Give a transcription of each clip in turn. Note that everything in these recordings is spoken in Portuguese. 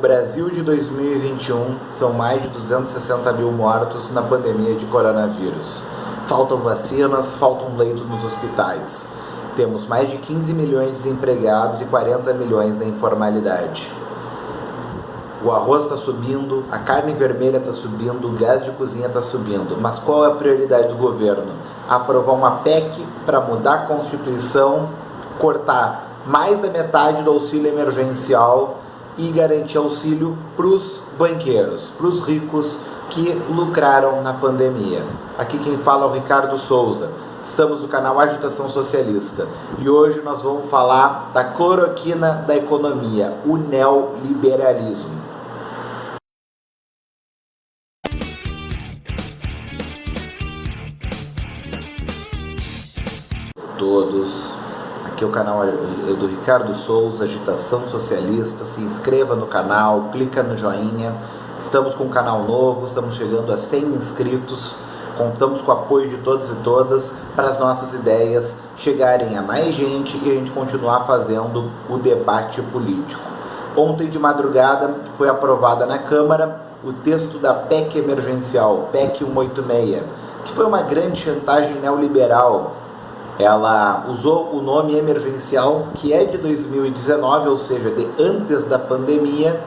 Brasil de 2021 são mais de 260 mil mortos na pandemia de coronavírus. Faltam vacinas, faltam leitos nos hospitais. Temos mais de 15 milhões de desempregados e 40 milhões na informalidade. O arroz está subindo, a carne vermelha está subindo, o gás de cozinha está subindo. Mas qual é a prioridade do governo? Aprovar uma PEC para mudar a Constituição, cortar mais da metade do auxílio emergencial e garantir auxílio para os banqueiros, para os ricos que lucraram na pandemia. Aqui quem fala é o Ricardo Souza. Estamos no canal Agitação Socialista e hoje nós vamos falar da cloroquina da economia, o neoliberalismo. Todos, aqui é o canal do Ricardo Souza, Agitação Socialista. Se inscreva no canal, clica no joinha. Estamos com um canal novo, estamos chegando a 100 inscritos. Contamos com o apoio de todos e todas para as nossas ideias chegarem a mais gente e a gente continuar fazendo o debate político. Ontem de madrugada foi aprovada na Câmara o texto da PEC emergencial, PEC 186, que foi uma grande chantagem neoliberal. Ela usou o nome emergencial, que é de 2019, ou seja, de antes da pandemia,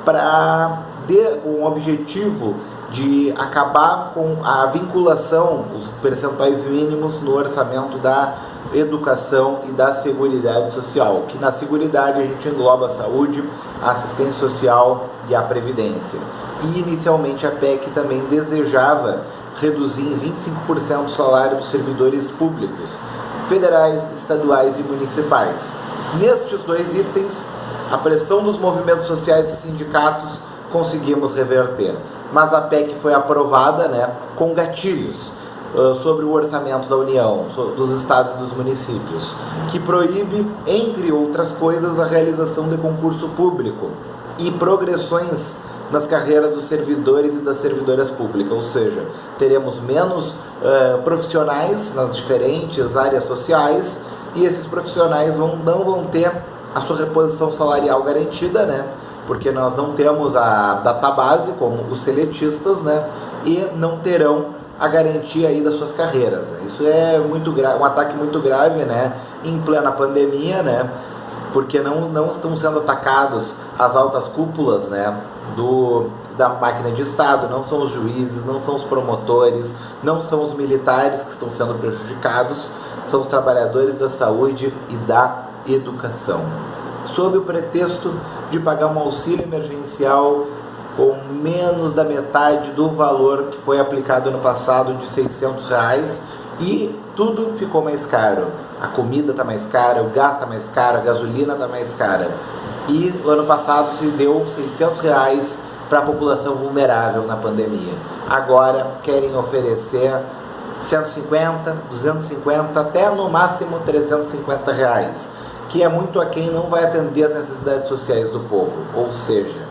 para ter um objetivo de acabar com a vinculação, os percentuais mínimos no orçamento da educação e da seguridade social, que na seguridade a gente engloba a saúde, a assistência social e a previdência. E inicialmente a PEC também desejava reduzir em 25% o salário dos servidores públicos, federais, estaduais e municipais. Nestes dois itens, a pressão dos movimentos sociais e dos sindicatos conseguimos reverter. Mas a PEC foi aprovada, com gatilhos sobre o orçamento da União, dos estados e dos municípios, que proíbe, entre outras coisas, a realização de concurso público e progressões nas carreiras dos servidores e das servidoras públicas, ou seja, teremos menos profissionais nas diferentes áreas sociais e esses profissionais não vão ter a sua reposição salarial garantida, porque nós não temos a database como os seletistas, e não terão a garantia aí das suas carreiras. Isso é muito um ataque muito grave, em plena pandemia, porque não estão sendo atacados as altas cúpulas, da máquina de Estado, não são os juízes, não são os promotores, não são os militares que estão sendo prejudicados, são os trabalhadores da saúde e da educação. Sob o pretexto de pagar um auxílio emergencial com menos da metade do valor que foi aplicado no passado de R$600, e tudo ficou mais caro. A comida está mais cara, o gás está mais caro, a gasolina está mais cara. E no ano passado se deu R$600 para a população vulnerável na pandemia. Agora querem oferecer 150, 250, até no máximo R$350, que é muito a quem não vai atender as necessidades sociais do povo. Ou seja,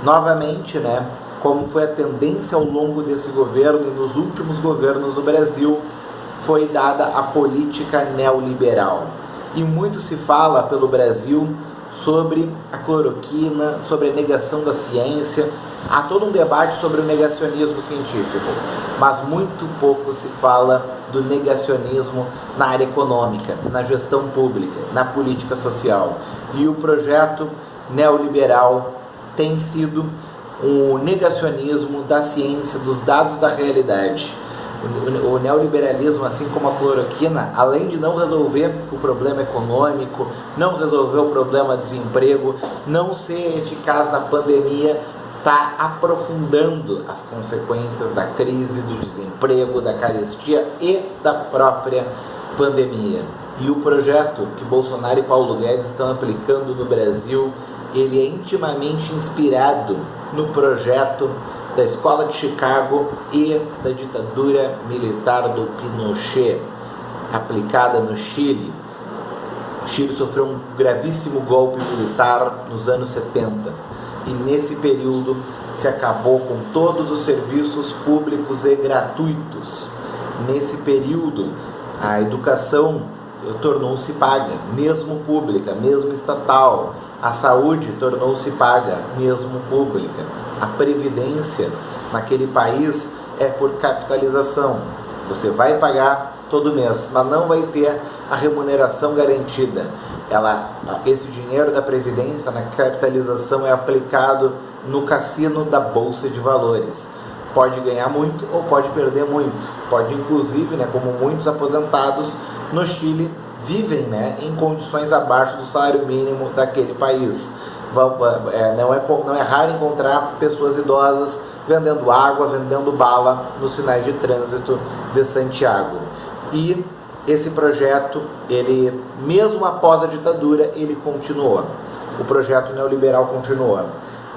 novamente, como foi a tendência ao longo desse governo e nos últimos governos do Brasil, foi dada a política neoliberal. E muito se fala pelo Brasil sobre a cloroquina, sobre a negação da ciência. Há todo um debate sobre o negacionismo científico, mas muito pouco se fala do negacionismo na área econômica, na gestão pública, na política social. E o projeto neoliberal tem sido o negacionismo da ciência, dos dados da realidade. O neoliberalismo, assim como a cloroquina, além de não resolver o problema econômico, não resolver o problema do desemprego, não ser eficaz na pandemia, está aprofundando as consequências da crise, do desemprego, da carestia e da própria pandemia. E o projeto que Bolsonaro e Paulo Guedes estão aplicando no Brasil, ele é intimamente inspirado no projeto da Escola de Chicago e da ditadura militar do Pinochet, aplicada no Chile. O Chile sofreu um gravíssimo golpe militar nos anos 70 e nesse período se acabou com todos os serviços públicos e gratuitos. Nesse período, a educação tornou-se paga, mesmo pública, mesmo estatal. A saúde tornou-se paga, mesmo pública. A previdência naquele país é por capitalização. Você vai pagar todo mês, mas não vai ter a remuneração garantida. Esse dinheiro da previdência na capitalização é aplicado no cassino da Bolsa de Valores. Pode ganhar muito ou pode perder muito. Pode, inclusive, como muitos aposentados no Chile vivem em condições abaixo do salário mínimo daquele país. Não é raro encontrar pessoas idosas vendendo água, vendendo bala nos sinais de trânsito de Santiago. E esse projeto, mesmo após a ditadura, ele continuou. O projeto neoliberal continuou.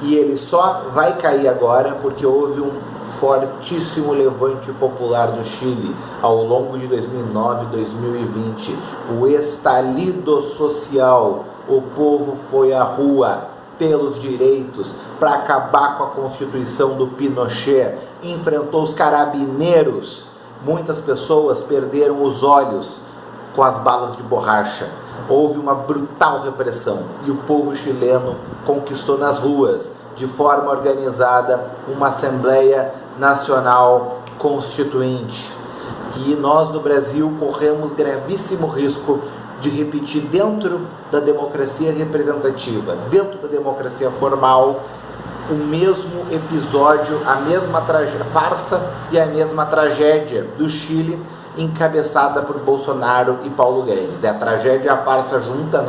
E ele só vai cair agora porque houve um fortíssimo levante popular do Chile ao longo de 2009 e 2020. O estalido social, o povo foi à rua pelos direitos para acabar com a Constituição do Pinochet, enfrentou os carabineiros. Muitas pessoas perderam os olhos com as balas de borracha. Houve uma brutal repressão e o povo chileno conquistou nas ruas, de forma organizada, uma Assembleia Nacional Constituinte. E nós no Brasil corremos gravíssimo risco de repetir dentro da democracia representativa, dentro da democracia formal, o mesmo episódio, a mesma farsa e a mesma tragédia do Chile, encabeçada por Bolsonaro e Paulo Guedes. É a tragédia e a farsa junta,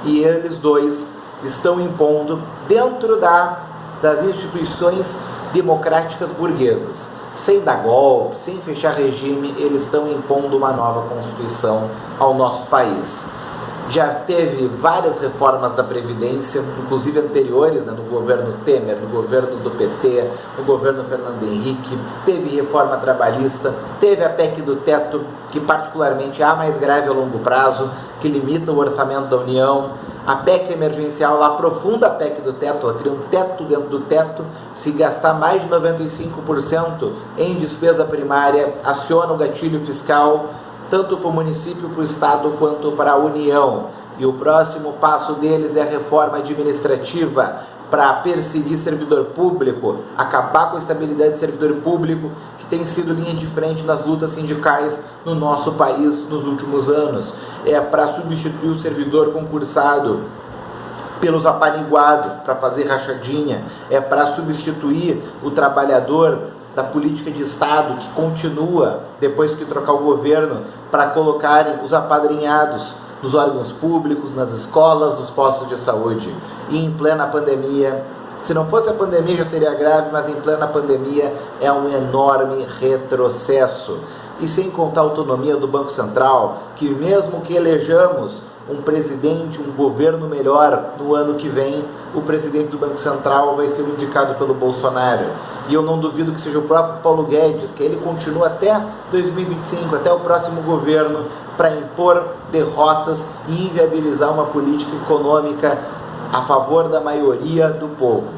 E eles dois estão impondo dentro das instituições democráticas burguesas. Sem dar golpe, sem fechar regime, eles estão impondo uma nova Constituição ao nosso país. Já teve várias reformas da Previdência, inclusive anteriores, no governo Temer, no governo do PT, no governo Fernando Henrique, teve reforma trabalhista, teve a PEC do teto, que particularmente é a mais grave a longo prazo, que limita o orçamento da União. A PEC emergencial, ela aprofunda a PEC do teto, ela cria um teto dentro do teto. Se gastar mais de 95% em despesa primária, aciona o gatilho fiscal, tanto para o município, para o estado, quanto para a União. E o próximo passo deles é a reforma administrativa para perseguir servidor público, acabar com a estabilidade de servidor público, que tem sido linha de frente nas lutas sindicais no nosso país nos últimos anos. É para substituir o servidor concursado pelos apaniguados, para fazer rachadinha. É para substituir o trabalhador da política de Estado, que continua, depois que trocar o governo, para colocarem os apadrinhados nos órgãos públicos, nas escolas, nos postos de saúde. E em plena pandemia, se não fosse a pandemia já seria grave, mas em plena pandemia é um enorme retrocesso. E sem contar a autonomia do Banco Central, que mesmo que elejamos um presidente, um governo melhor no ano que vem, o presidente do Banco Central vai ser indicado pelo Bolsonaro. E eu não duvido que seja o próprio Paulo Guedes, que ele continua até 2025, até o próximo governo, para impor derrotas e inviabilizar uma política econômica a favor da maioria do povo.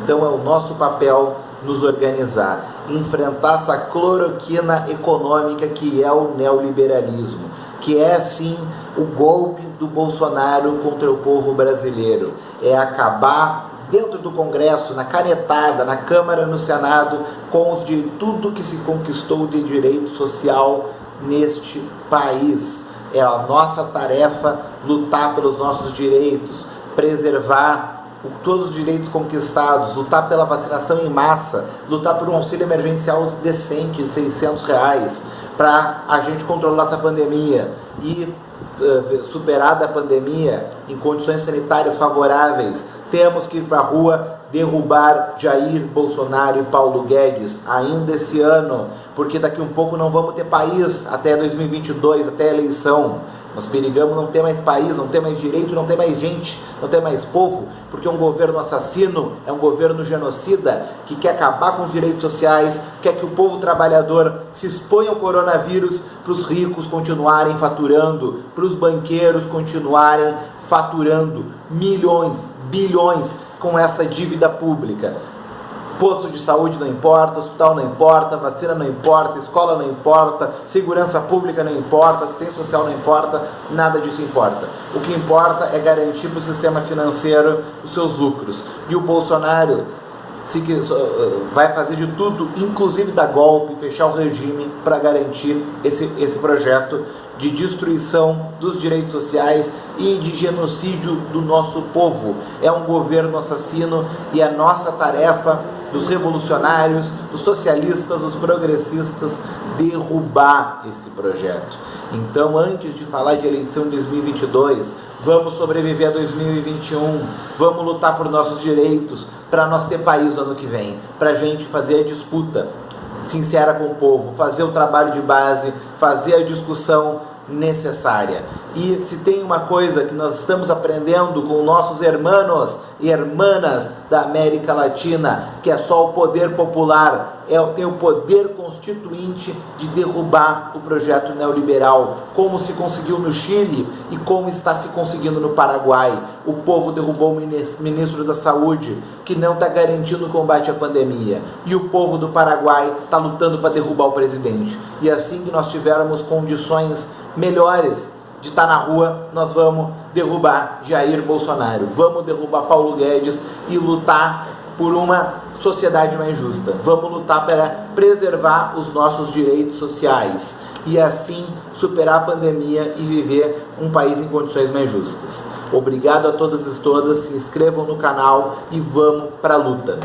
Então é o nosso papel nos organizar, enfrentar essa cloroquina econômica que é o neoliberalismo, que é sim o golpe do Bolsonaro contra o povo brasileiro. É acabar dentro do Congresso, na canetada, na Câmara, no Senado, com tudo que se conquistou de direito social neste país. É a nossa tarefa lutar pelos nossos direitos, preservar todos os direitos conquistados, lutar pela vacinação em massa, lutar por um auxílio emergencial decente de R$600, para a gente controlar essa pandemia e, superada a pandemia, em condições sanitárias favoráveis, temos que ir para a rua derrubar Jair Bolsonaro e Paulo Guedes ainda esse ano, porque daqui um pouco não vamos ter país até 2022, até a eleição. Nós perigamos não ter mais país, não ter mais direito, não ter mais gente, não ter mais povo, porque um governo assassino é um governo genocida que quer acabar com os direitos sociais, quer que o povo trabalhador se exponha ao coronavírus para os ricos continuarem faturando, para os banqueiros continuarem faturando milhões, bilhões com essa dívida pública. Posto de saúde não importa, hospital não importa, vacina não importa, escola não importa, segurança pública não importa, assistência social não importa, nada disso importa. O que importa é garantir para o sistema financeiro os seus lucros. E o Bolsonaro vai fazer de tudo, inclusive dar golpe, fechar o regime, para garantir esse projeto de destruição dos direitos sociais e de genocídio do nosso povo. É um governo assassino e a nossa tarefa, dos revolucionários, dos socialistas, dos progressistas, derrubar esse projeto. Então, antes de falar de eleição de 2022, vamos sobreviver a 2021, vamos lutar por nossos direitos, para nós ter país no ano que vem, para a gente fazer a disputa sincera com o povo, fazer o trabalho de base, fazer a discussão necessária. E se tem uma coisa que nós estamos aprendendo com nossos irmãos e irmãs da América Latina, que é só o poder popular, tem o poder constituinte de derrubar o projeto neoliberal, como se conseguiu no Chile e como está se conseguindo no Paraguai. O povo derrubou o ministro da Saúde, que não está garantindo o combate à pandemia, e o povo do Paraguai está lutando para derrubar o presidente. E assim que nós tivermos condições melhores de estar na rua, nós vamos derrubar Jair Bolsonaro, vamos derrubar Paulo Guedes e lutar por uma sociedade mais justa. Vamos lutar para preservar os nossos direitos sociais e assim superar a pandemia e viver um país em condições mais justas. Obrigado a todas e todas, se inscrevam no canal e vamos para a luta.